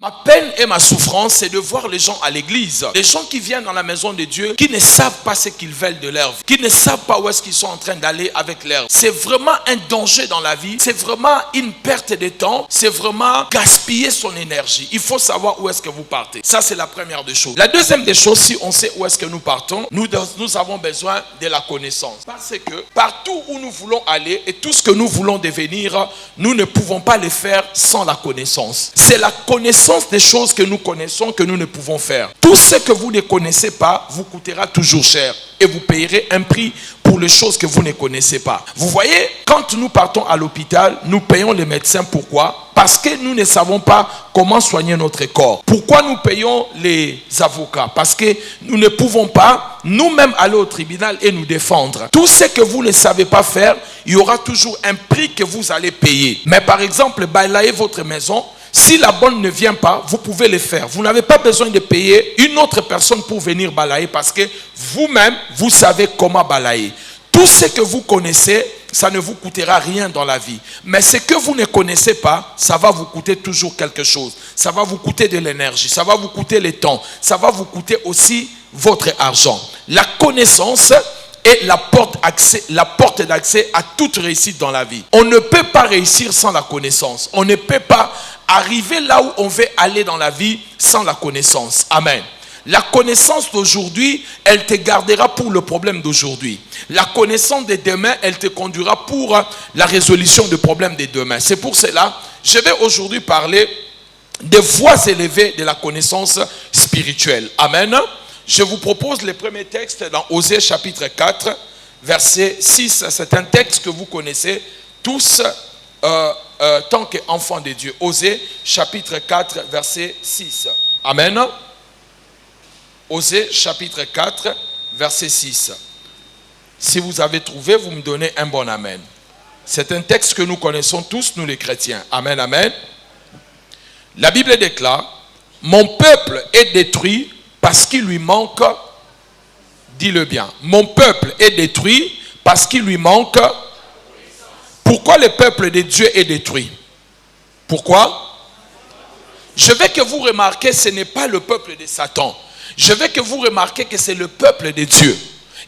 Ma peine et ma souffrance, c'est de voir les gens à l'église. Les gens qui viennent dans la maison de Dieu, qui ne savent pas ce qu'ils veulent de leur vie, qui ne savent pas où est-ce qu'ils sont en train d'aller avec leur vie. C'est vraiment un danger dans la vie. C'est vraiment une perte de temps. C'est vraiment gaspiller son énergie. Il faut savoir où est-ce que vous partez. Ça, c'est la première des choses. La deuxième des choses, si on sait où est-ce que nous partons, nous avons besoin de la connaissance. Parce que partout où nous voulons aller et tout ce que nous voulons devenir, nous ne pouvons pas le faire sans la connaissance. C'est la connaissance des choses que nous connaissons que nous ne pouvons faire. Tout ce que vous ne connaissez pas vous coûtera toujours cher et vous payerez un prix pour les choses que vous ne connaissez pas. Vous voyez, quand nous partons à l'hôpital, nous payons les médecins. Pourquoi? Parce que nous ne savons pas comment soigner notre corps. Pourquoi nous payons les avocats? Parce que nous ne pouvons pas nous-mêmes aller au tribunal et nous défendre. Tout ce que vous ne savez pas faire, il y aura toujours un prix que vous allez payer. Mais par exemple, balayer votre maison, si la bonne ne vient pas, vous pouvez le faire. Vous n'avez pas besoin de payer une autre personne pour venir balayer parce que vous-même, vous savez comment balayer. Tout ce que vous connaissez, ça ne vous coûtera rien dans la vie. Mais ce que vous ne connaissez pas, ça va vous coûter toujours quelque chose. Ça va vous coûter de l'énergie, ça va vous coûter le temps, ça va vous coûter aussi votre argent. La connaissance est la porte d'accès à toute réussite dans la vie. On ne peut pas réussir sans la connaissance. On ne peut pas arriver là où on veut aller dans la vie sans la connaissance. Amen. La connaissance d'aujourd'hui, elle te gardera pour le problème d'aujourd'hui. La connaissance de demain, elle te conduira pour la résolution du problème de demain. C'est pour cela, je vais aujourd'hui parler des voies élevées de la connaissance spirituelle. Amen. Je vous propose le premier texte dans Osée chapitre 4, verset 6. C'est un texte que vous connaissez tous tant qu'enfants de Dieu. Osée chapitre 4, verset 6. Amen. Osée chapitre 4, verset 6. Si vous avez trouvé, vous me donnez un bon amen. C'est un texte que nous connaissons tous, nous les chrétiens. Amen, amen. La Bible déclare, « Mon peuple est détruit parce qu'il lui manque, dis-le bien, mon peuple est détruit parce qu'il lui manque. » Pourquoi le peuple de Dieu est détruit? Pourquoi? Je veux que vous remarquez, ce n'est pas le peuple de Satan. Je veux que vous remarquez que c'est le peuple de Dieu.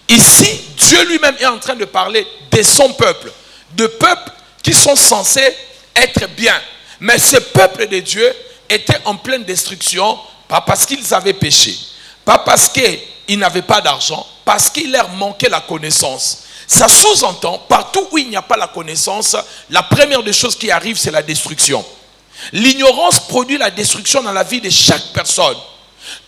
Ici, Dieu lui-même est en train de parler de son peuple, de peuples qui sont censés être bien. Mais ce peuple de Dieu était en pleine destruction, pas parce qu'ils avaient péché, pas parce qu'ils n'avaient pas d'argent, parce qu'il leur manquait la connaissance. Ça sous-entend, partout où il n'y a pas la connaissance, la première des choses qui arrive, c'est la destruction. L'ignorance produit la destruction dans la vie de chaque personne.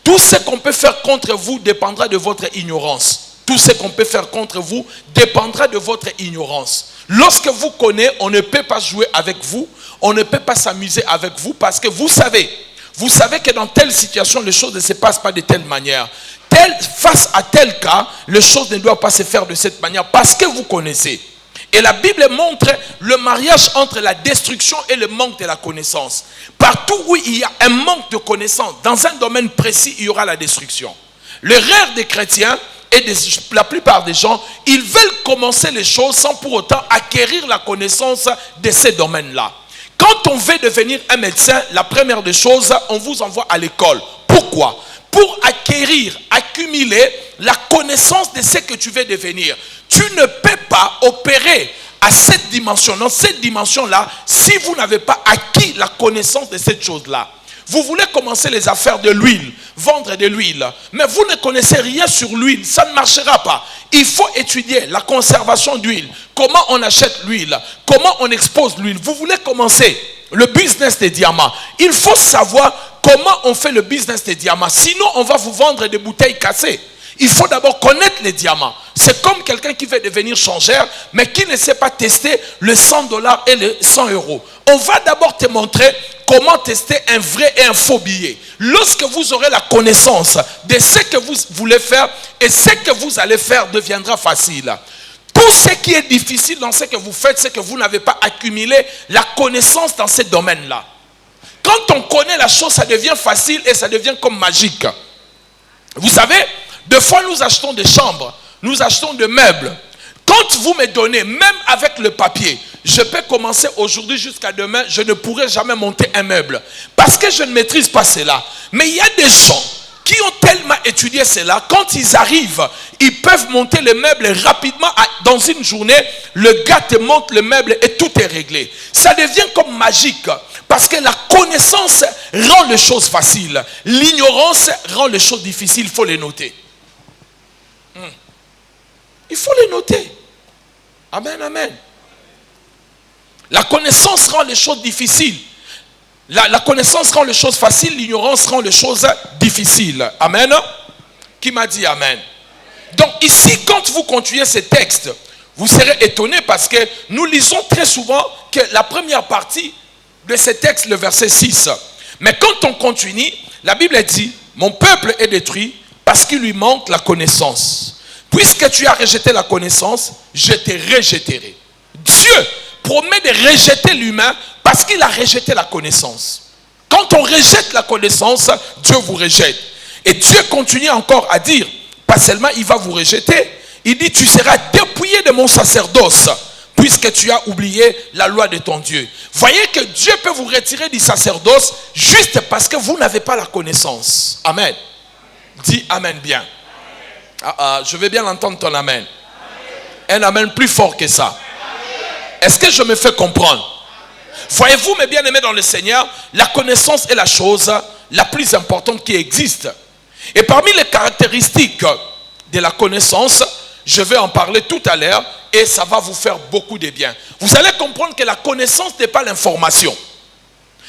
Tout ce qu'on peut faire contre vous dépendra de votre ignorance. Tout ce qu'on peut faire contre vous dépendra de votre ignorance. Lorsque vous connaissez, on ne peut pas jouer avec vous, on ne peut pas s'amuser avec vous parce que vous savez que dans telle situation, les choses ne se passent pas de telle manière. Face à tel cas, les choses ne doivent pas se faire de cette manière parce que vous connaissez. Et la Bible montre le mariage entre la destruction et le manque de la connaissance. Partout où il y a un manque de connaissance, dans un domaine précis, il y aura la destruction. L'erreur des chrétiens et la plupart des gens, ils veulent commencer les choses sans pour autant acquérir la connaissance de ces domaines-là. Quand on veut devenir un médecin, la première des choses, on vous envoie à l'école. Pourquoi? Pour acquérir, accumuler la connaissance de ce que tu veux devenir. Tu ne peux pas opérer à cette dimension, dans cette dimension-là, si vous n'avez pas acquis la connaissance de cette chose-là. Vous voulez commencer les affaires de l'huile, vendre de l'huile, mais vous ne connaissez rien sur l'huile, ça ne marchera pas. Il faut étudier la conservation d'huile, comment on achète l'huile, comment on expose l'huile. Vous voulez commencer le business des diamants, il faut savoir comment on fait le business des diamants. Sinon, on va vous vendre des bouteilles cassées. Il faut d'abord connaître les diamants. C'est comme quelqu'un qui veut devenir changeur, mais qui ne sait pas tester le $100 et le 100 €. On va d'abord te montrer comment tester un vrai et un faux billet. Lorsque vous aurez la connaissance de ce que vous voulez faire et ce que vous allez faire deviendra facile. Tout ce qui est difficile dans ce que vous faites, c'est que vous n'avez pas accumulé la connaissance dans ce domaine-là. Quand on connaît la chose, ça devient facile et ça devient comme magique. Vous savez, des fois nous achetons des chambres, nous achetons des meubles. Quand vous me donnez, même avec le papier, je peux commencer aujourd'hui jusqu'à demain, je ne pourrai jamais monter un meuble. Parce que je ne maîtrise pas cela. Mais il y a des gens qui ont tellement étudié cela, quand ils arrivent, ils peuvent monter le meuble rapidement. Dans une journée, le gars te monte le meuble et tout est réglé. Ça devient comme magique. Parce que la connaissance rend les choses faciles. L'ignorance rend les choses difficiles. Il faut les noter. Il faut les noter. Amen, amen. La connaissance rend les choses difficiles. La connaissance rend les choses faciles. L'ignorance rend les choses difficiles. Amen. Qui m'a dit amen? Donc ici, quand vous continuez ces textes, vous serez étonnés parce que nous lisons très souvent que la première partie de ces textes, le verset 6. Mais quand on continue, la Bible dit, mon peuple est détruit parce qu'il lui manque la connaissance. Puisque tu as rejeté la connaissance, je te rejetterai. Dieu promet de rejeter l'humain parce qu'il a rejeté la connaissance. Quand on rejette la connaissance, Dieu vous rejette. Et Dieu continue encore à dire, pas seulement il va vous rejeter, il dit tu seras dépouillé de mon sacerdoce puisque tu as oublié la loi de ton Dieu. Voyez que Dieu peut vous retirer du sacerdoce juste parce que vous n'avez pas la connaissance. Amen. Dis amen bien. Je vais bien l'entendre ton amen. Un amen plus fort que ça. Est-ce que je me fais comprendre? Voyez-vous, mes bien-aimés dans le Seigneur, la connaissance est la chose la plus importante qui existe. Et parmi les caractéristiques de la connaissance, je vais en parler tout à l'heure et ça va vous faire beaucoup de bien. Vous allez comprendre que la connaissance n'est pas l'information.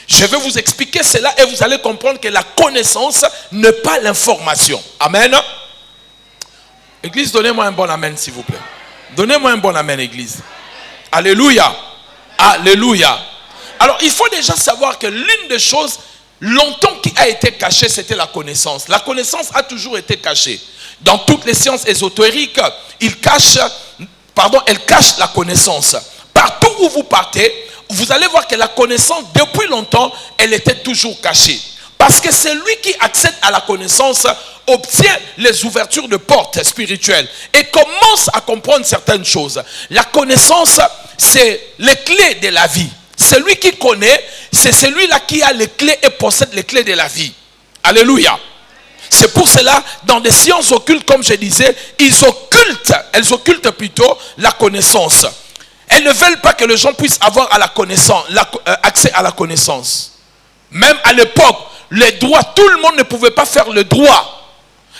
Je vais vous expliquer cela et vous allez comprendre que la connaissance n'est pas l'information. Amen. Église, donnez-moi un bon amen s'il vous plaît. Donnez-moi un bon amen, Église. Alléluia. Alléluia. Alors, il faut déjà savoir que l'une des choses longtemps qui a été cachée, c'était la connaissance. La connaissance a toujours été cachée. Dans toutes les sciences ésotériques, elle cache la connaissance. Partout où vous partez, vous allez voir que la connaissance, depuis longtemps, elle était toujours cachée. Parce que celui qui accède à la connaissance obtient les ouvertures de portes spirituelles et commence à comprendre certaines choses. La connaissance, c'est les clés de la vie. Celui qui connaît, c'est celui-là qui a les clés et possède les clés de la vie. Alléluia. C'est pour cela, dans les sciences occultes, comme je disais, elles occultent plutôt la connaissance. Elles ne veulent pas que les gens puissent avoir accès à la connaissance. Même à l'époque, les droits, tout le monde ne pouvait pas faire le droit.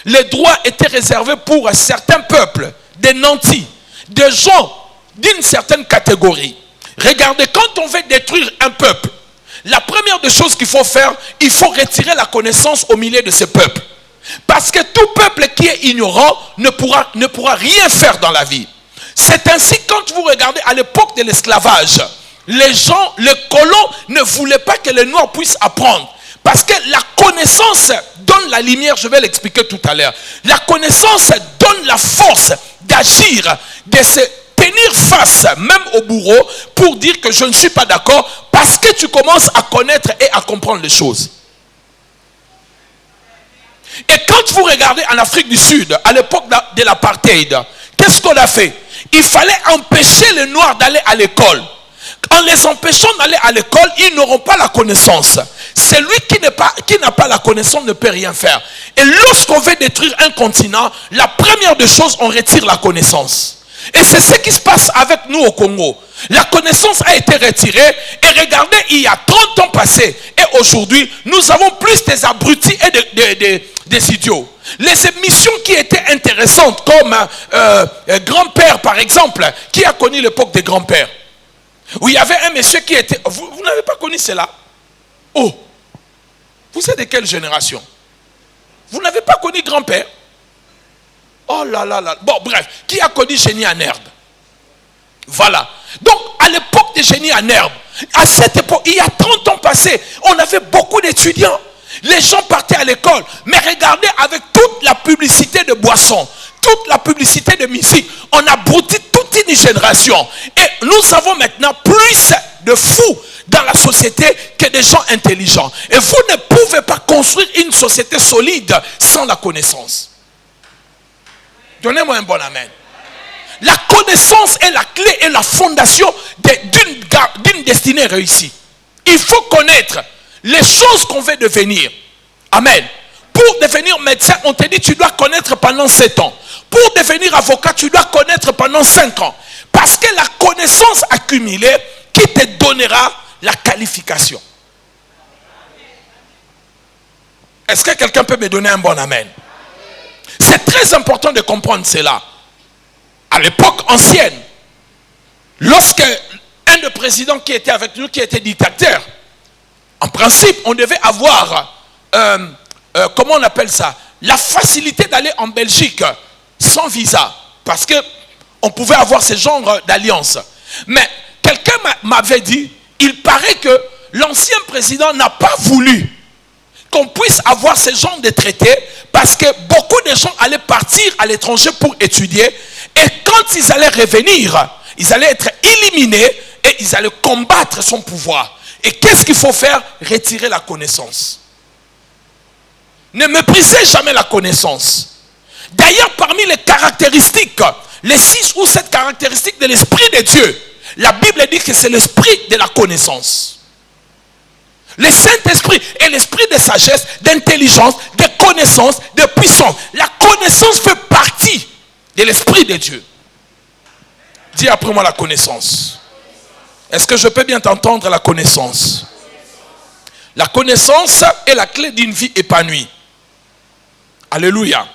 Les droits étaient réservés pour certains peuples, des nantis, des gens d'une certaine catégorie. Regardez, quand on veut détruire un peuple, la première des choses qu'il faut faire, il faut retirer la connaissance au milieu de ce peuple. Parce que tout peuple qui est ignorant ne pourra rien faire dans la vie. C'est ainsi quand vous regardez à l'époque de l'esclavage, les colons ne voulaient pas que les Noirs puissent apprendre. Parce que la connaissance donne la lumière, je vais l'expliquer tout à l'heure. La connaissance donne la force d'agir, de se tenir face même au bourreau pour dire que je ne suis pas d'accord parce que tu commences à connaître et à comprendre les choses. Et quand vous regardez en Afrique du Sud, à l'époque de l'apartheid, qu'est-ce qu'on a fait? Il fallait empêcher les Noirs d'aller à l'école. En les empêchant d'aller à l'école, ils n'auront pas la connaissance. Celui qui n'a pas la connaissance ne peut rien faire. Et lorsqu'on veut détruire un continent, la première des choses, on retire la connaissance. Et c'est ce qui se passe avec nous au Congo. La connaissance a été retirée. Et regardez, il y a 30 ans passés. Et aujourd'hui, nous avons plus des abrutis et des idiots. Les émissions qui étaient intéressantes, comme Grand-Père par exemple, qui a connu l'époque des grands-pères, où il y avait un monsieur qui était... Vous n'avez pas connu cela? Oh! Vous êtes de quelle génération? Vous n'avez pas connu grand-père? Oh là là là. Bon, bref. Qui a connu Génie en herbe? Voilà. Donc, à l'époque de Génie en herbe, à cette époque, il y a 30 ans passés, on avait beaucoup d'étudiants. Les gens partaient à l'école. Mais regardez, avec toute la publicité de boissons, toute la publicité de musique, on a abrutit toute une génération. Et nous avons maintenant plus de fous dans la société que des gens intelligents. Et vous ne pouvez pas construire une société solide sans la connaissance. Donnez-moi un bon amen. La connaissance est la clé et la fondation d'une destinée réussie. Il faut connaître les choses qu'on veut devenir. Amen. Pour devenir médecin, on te dit tu dois connaître pendant 7 ans. Pour devenir avocat, tu dois connaître pendant 5 ans. Parce que la connaissance accumulée qui te donnera la qualification. Est-ce que quelqu'un peut me donner un bon amen? C'est très important de comprendre cela. À l'époque ancienne, lorsque un des présidents qui était avec nous, qui était dictateur, en principe, on devait avoir, comment on appelle ça, la facilité d'aller en Belgique sans visa, parce qu'on pouvait avoir ce genre d'alliance. Mais quelqu'un m'avait dit, il paraît que l'ancien président n'a pas voulu qu'on puisse avoir ce genre de traité, parce que beaucoup de gens allaient partir à l'étranger pour étudier, et quand ils allaient revenir, ils allaient être éliminés et ils allaient combattre son pouvoir. Et qu'est-ce qu'il faut faire? Retirer la connaissance. Ne méprisez jamais la connaissance. D'ailleurs, parmi les caractéristiques, les 6 ou 7 caractéristiques de l'Esprit de Dieu, la Bible dit que c'est l'esprit de la connaissance. Le Saint-Esprit est l'esprit de sagesse, d'intelligence, de connaissance, de puissance. La connaissance fait partie de l'Esprit de Dieu. Dis après moi la connaissance. Est-ce que je peux bien t'entendre? La connaissance. La connaissance est la clé d'une vie épanouie. Alléluia.